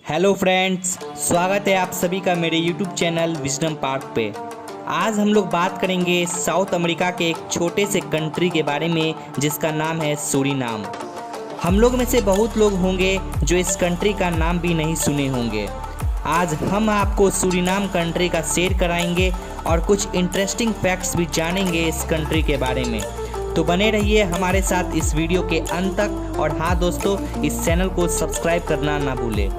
Hello friends, स्वागत है आप सभी का मेरे यूट्यूब चैनल विजडम पार्क पे। आज हम लोग बात करेंगे साउथ अमेरिका के एक छोटे से कंट्री के बारे में जिसका नाम है सूरीनाम। हम लोग में से बहुत लोग होंगे जो इस कंट्री का नाम भी नहीं सुने होंगे। आज हम आपको सूरीनाम कंट्री का शेयर कराएंगे और कुछ इंटरेस्टिंग फैक्ट्स भी जानेंगे इस कंट्री के बारे में। तो बने रहिए हमारे साथ इस वीडियो के अंत तक। और हाँ दोस्तों, इस चैनल को सब्सक्राइब करना ना भूलें।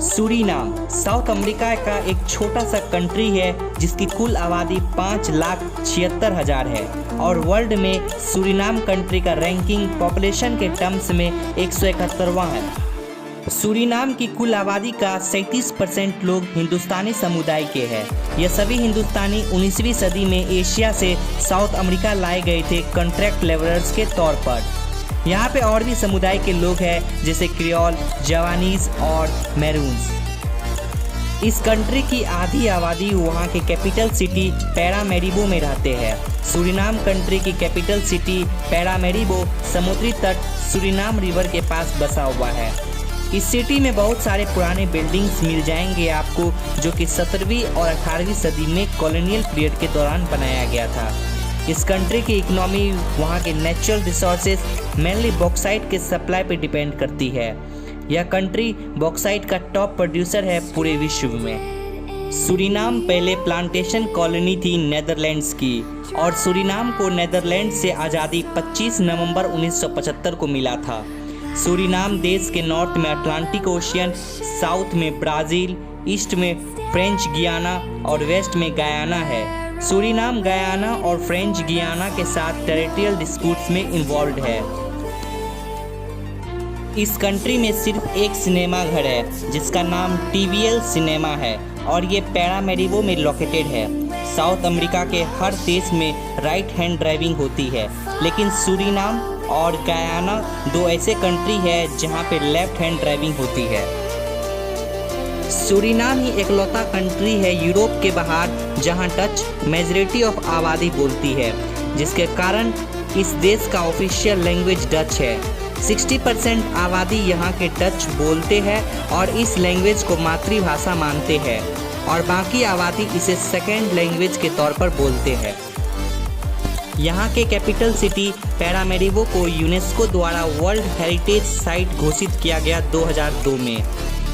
सूरीनाम साउथ अमेरिका का एक छोटा सा कंट्री है जिसकी कुल आबादी 5,76,000 है और वर्ल्ड में सूरीनाम कंट्री का रैंकिंग पॉपुलेशन के टर्म्स में 171वां है। सूरीनाम की कुल आबादी का 37% लोग हिंदुस्तानी समुदाय के हैं। यह सभी हिंदुस्तानी 19वीं सदी में एशिया से साउथ अमेरिका लाए गए थे कॉन्ट्रैक्ट लेबरर्स के तौर पर। यहाँ पे और भी समुदाय के लोग हैं जैसे क्रियोल, जावानीज और मैरून्स। इस कंट्री की आधी आबादी वहाँ के कैपिटल सिटी पैरामेरिबो में रहते हैं। सूरीनाम कंट्री की कैपिटल सिटी पैरामेरिबो समुद्री तट सूरीनाम रिवर के पास बसा हुआ है। इस सिटी में बहुत सारे पुराने बिल्डिंग्स मिल जाएंगे आपको, जो कि 17वीं और 18वीं सदी में कॉलोनियल पीरियड के दौरान बनाया गया था। इस कंट्री की इकोनॉमी वहाँ के नेचुरल रिसोर्सेज मेनली बॉक्साइट के सप्लाई पर डिपेंड करती है। यह कंट्री बॉक्साइट का टॉप प्रोड्यूसर है पूरे विश्व में। सूरीनाम पहले प्लांटेशन कॉलोनी थी नेदरलैंड्स की और सूरीनाम को नेदरलैंड से आज़ादी 25 नवंबर 1975 को मिला था। सूरीनाम देश के नॉर्थ में अटलांटिक ओशियन, साउथ में ब्राज़ील, ईस्ट में फ्रेंच गियाना और वेस्ट में गयाना है। सूरीनाम गयाना और फ्रेंच गियाना के साथ टेरिटोरियल डिस्प्यूट्स में इन्वॉल्व है। इस कंट्री में सिर्फ एक सिनेमा घर है जिसका नाम TVL सिनेमा है और ये पैरामेरिबो में लोकेटेड है। साउथ अमेरिका के हर देश में राइट हैंड ड्राइविंग होती है, लेकिन सूरीनाम और गयाना दो ऐसे कंट्री है जहाँ पे लेफ्ट हैंड ड्राइविंग होती है। सूरीनाम ही एकलौता कंट्री है यूरोप के बाहर जहां डच मेजॉरिटी ऑफ आबादी बोलती है, जिसके कारण इस देश का ऑफिशियल लैंग्वेज डच है। 60% आबादी यहां के डच बोलते हैं और इस लैंग्वेज को मातृभाषा मानते हैं और बाकी आबादी इसे सेकेंड लैंग्वेज के तौर पर बोलते हैं। यहाँ के कैपिटल सिटी पैरामेरिबो को यूनेस्को द्वारा वर्ल्ड हेरिटेज साइट घोषित किया गया 2002 में।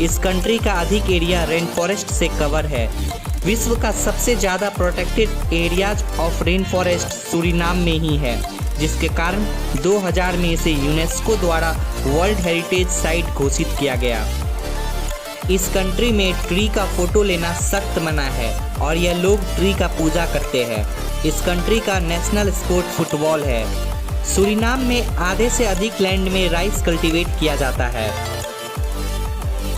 इस कंट्री का अधिक एरिया रेन फॉरेस्ट से कवर है। विश्व का सबसे ज़्यादा protected areas of rain forest Suriname में ही है, जिसके कारण 2000 में इसे यूनेस्को द्वारा वर्ल्ड हेरिटेज साइट घोषित किया गया। इस कंट्री में ट्री का फोटो लेना सख्त मना है और यह लोग ट्री का पूजा करते हैं। इस कंट्री का नेशनल स्पोर्ट फुटबॉल है। सूरीनाम में आधे से अधिक लैंड में राइस कल्टीवेट किया जाता है।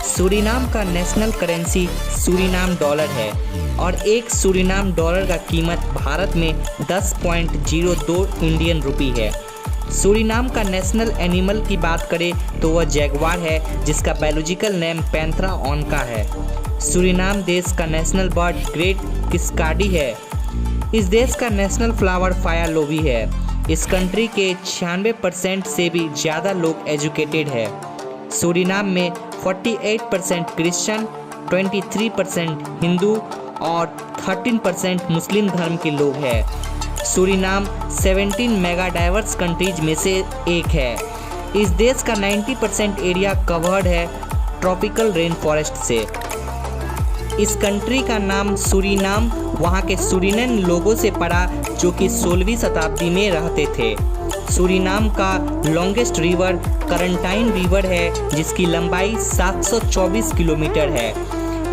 सूरीनाम का नेशनल करेंसी सूरीनाम डॉलर है और एक सूरीनाम डॉलर का कीमत भारत में 10.02 इंडियन रुपी है। सूरीनाम का नेशनल एनिमल की बात करें तो वह जैगवार है, जिसका बायोलॉजिकल नेम पैंथरा ऑनका है। सूरीनाम देश का नेशनल बर्ड ग्रेट किस्काडी है। इस देश का नेशनल फ्लावर फायर लोबी है। इस कंट्री के 96% से भी ज़्यादा लोग एजुकेटेड है। सूरीनाम में 48% क्रिश्चियन, 23% हिंदू और 13% मुस्लिम धर्म के लोग हैं। सूरीनाम 17 मेगा डाइवर्स कंट्रीज में से एक है। इस देश का 90% एरिया कवर्ड है ट्रॉपिकल रेन फॉरेस्ट से। इस कंट्री का नाम सूरीनाम वहाँ के सूरीनेन लोगों से पड़ा, जो कि 16वीं शताब्दी में रहते थे। सूरीनाम का लॉन्गेस्ट रिवर करंटाइन रिवर है, जिसकी लंबाई 724 किलोमीटर है।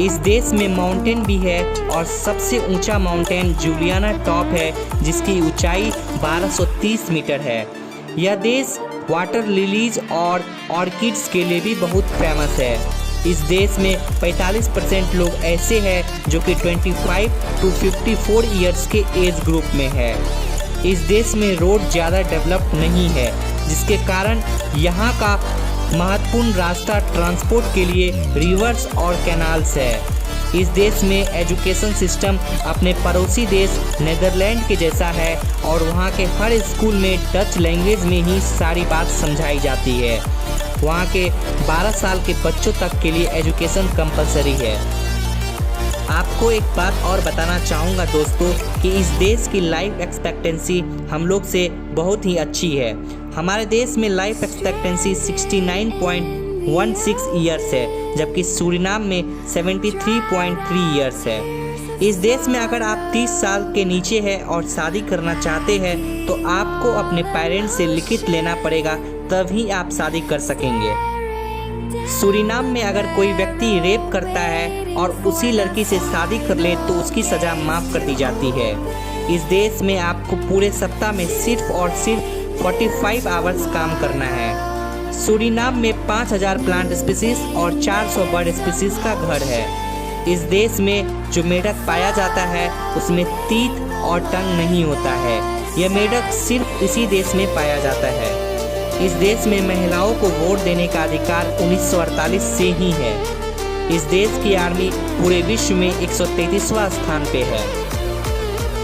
इस देश में माउंटेन भी है और सबसे ऊंचा माउंटेन जूलियाना टॉप है, जिसकी ऊंचाई 1230 मीटर है। यह देश वाटर लिलीज और ऑर्किड्स के लिए भी बहुत फेमस है। इस देश में 45% लोग ऐसे हैं जो कि 25 to 54 ईयर्स के एज ग्रुप में है। इस देश में रोड ज़्यादा डेवलप्ड नहीं है, जिसके कारण यहाँ का महत्वपूर्ण रास्ता ट्रांसपोर्ट के लिए रिवर्स और कैनाल्स है। इस देश में एजुकेशन सिस्टम अपने पड़ोसी देश नीदरलैंड के जैसा है और वहाँ के हर स्कूल में डच लैंग्वेज में ही सारी बात समझाई जाती है। वहाँ के 12 साल के बच्चों तक के लिए एजुकेशन कंपलसरी है। आपको एक बात और बताना चाहूँगा दोस्तों कि इस देश की लाइफ एक्सपेक्टेंसी हम लोग से बहुत ही अच्छी है। हमारे देश में लाइफ एक्सपेक्टेंसी 69.16 ईयर्स है, जबकि सूरीनाम में 73.3 ईयर्स है। इस देश में अगर आप 30 साल के नीचे हैं और शादी करना चाहते हैं तो आपको अपने पेरेंट्स से लिखित लेना पड़ेगा, तभी आप शादी कर सकेंगे। सूरीनाम में अगर कोई व्यक्ति रेप करता है और उसी लड़की से शादी कर ले तो उसकी सज़ा माफ़ कर दी जाती है। इस देश में आपको पूरे सप्ताह में सिर्फ और सिर्फ 45 आवर्स काम करना है। सूरीनाम में 5000 प्लांट स्पीसीज और 400 बर्ड स्पीसीज का घर है। इस देश में जो मेढक पाया जाता है उसमें तीत और टंग नहीं होता है। यह मेढक सिर्फ इसी देश में पाया जाता है। इस देश में महिलाओं को वोट देने का अधिकार 1948 से ही है। इस देश की आर्मी पूरे विश्व में 133वां स्थान पे है।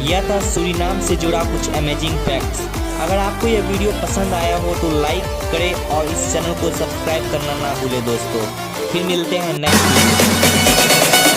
यह था सूरीनाम से जुड़ा कुछ अमेजिंग फैक्ट्स। अगर आपको यह वीडियो पसंद आया हो तो लाइक करें और इस चैनल को सब्सक्राइब करना ना भूलें दोस्तों। फिर मिलते हैं नेक्स्ट वीडियो।